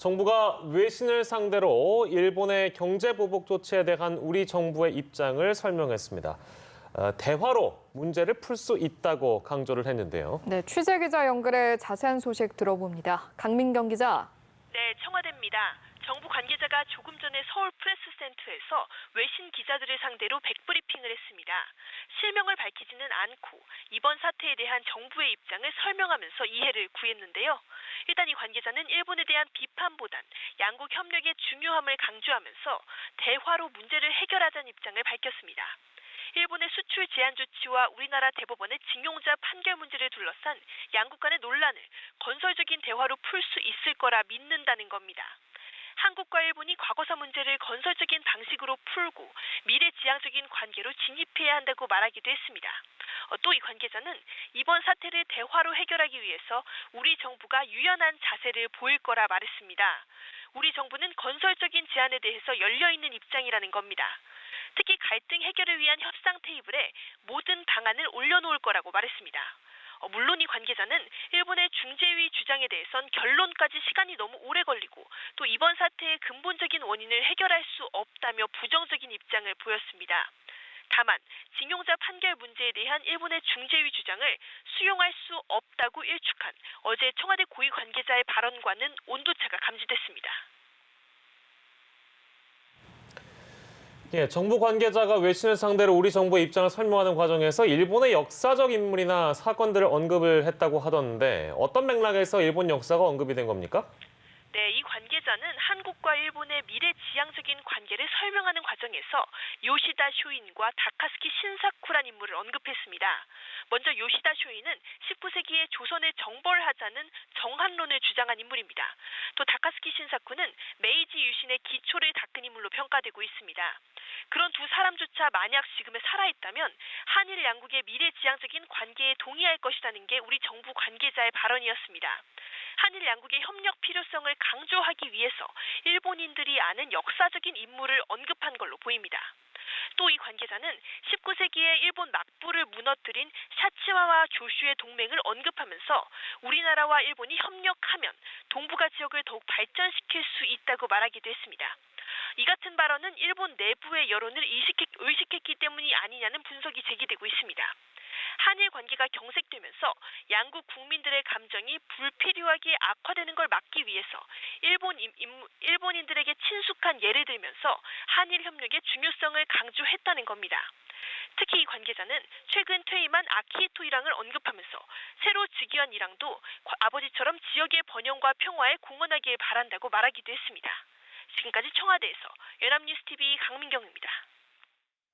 정부가 외신을 상대로 일본의 경제 보복 조치에 대한 우리 정부의 입장을 설명했습니다. 대화로 문제를 풀 수 있다고 강조를 했는데요. 네, 취재 기자 연결해 자세한 소식 들어봅니다. 강민경 기자. 네, 청와대입니다. 정부 관계자가 조금 전에 서울 프레스센터에서 외신 기자들을 상대로 백브리핑을 했습니다. 실명을 밝히지는 않고 이번 사태에 대한 정부의 입장을 설명하면서 이해를 구했는데요. 일단 이 관계자는 일본에 대한 비판보단 양국 협력의 중요함을 강조하면서 대화로 문제를 해결하자는 입장을 밝혔습니다. 일본의 수출 제한 조치와 우리나라 대법원의 징용자 판결 문제를 둘러싼 양국 간의 논란을 건설적인 대화로 풀 수 있을 거라 믿는다는 겁니다. 한국과 일본이 과거사 문제를 건설적인 방식으로 풀고 미래지향적인 관계로 진입해야 한다고 말하기도 했습니다. 또 이 관계자는 이번 사태를 대화로 해결하기 위해서 우리 정부가 유연한 자세를 보일 거라 말했습니다. 우리 정부는 건설적인 제안에 대해서 열려있는 입장이라는 겁니다. 특히 갈등 해결을 위한 협상 테이블에 모든 방안을 올려놓을 거라고 말했습니다. 물론 이 관계자는 일본의 중재위 주장에 대해선 결론까지 시간이 너무 오래 걸리고 또 이번 사태의 근본적인 원인을 해결할 수 없다며 부정적인 입장을 보였습니다. 다만 징용자 판결 문제에 대한 일본의 중재위 주장을 수용할 수 없다고 일축한 어제 청와대 고위 관계자의 발언과는 온도차가 감지됐습니다. 정부 관계자가 외신을 상대로 우리 정부의 입장을 설명하는 과정에서 일본의 역사적 인물이나 사건들을 언급을 했다고 하던데 어떤 맥락에서 일본 역사가 언급이 된 겁니까? 네, 이 관계자는 한국과 일본의 미래지향적인 관계를 설명하는 과정에서 요시다 쇼인과 다카스키 신사쿠란 인물을 언급했습니다. 먼저 요시다 쇼인은 19세기에 조선을 정벌하자는 정한론을 주장한 인물입니다. 또 다카스키 신사쿠는 메이지 유신의 기초를 닦은 인물로 평가되고 있습니다. 그런 두 사람조차 만약 지금에 살아있다면 한일 양국의 미래지향적인 관계에 동의할 것이라는 게 우리 정부 관계자의 발언이었습니다. 한일 양국의 협력 필요성을 강조하기 위해서 일본인들이 아는 역사적인 인물을 언급한 걸로 보입니다. 또 이 관계자는 19세기에 일본 막부를 무너뜨린 샤츠와와 조슈의 동맹을 언급하면서 우리나라와 일본이 협력하면 동북아 지역을 더욱 발전시킬 수 있다고 말하기도 했습니다. 이 같은 발언은 일본 내부의 여론을 의식했기 때문이 아니냐는 분석이 제기되고 있습니다. 한일 관계가 경색되면서 양국 국민들의 감정이 불필요하게 악화되는 걸 막기 위해서 일본인들에게 친숙한 예를 들면서 한일 협력의 중요성을 강조했다는 겁니다. 특히 이 관계자는 최근 퇴임한 아키히토 일왕을 언급하면서 새로 즉위한 일왕도 아버지처럼 지역의 번영과 평화에 공헌하길 바란다고 말하기도 했습니다. 지금까지 청와대에서 연합뉴스TV 강민경입니다.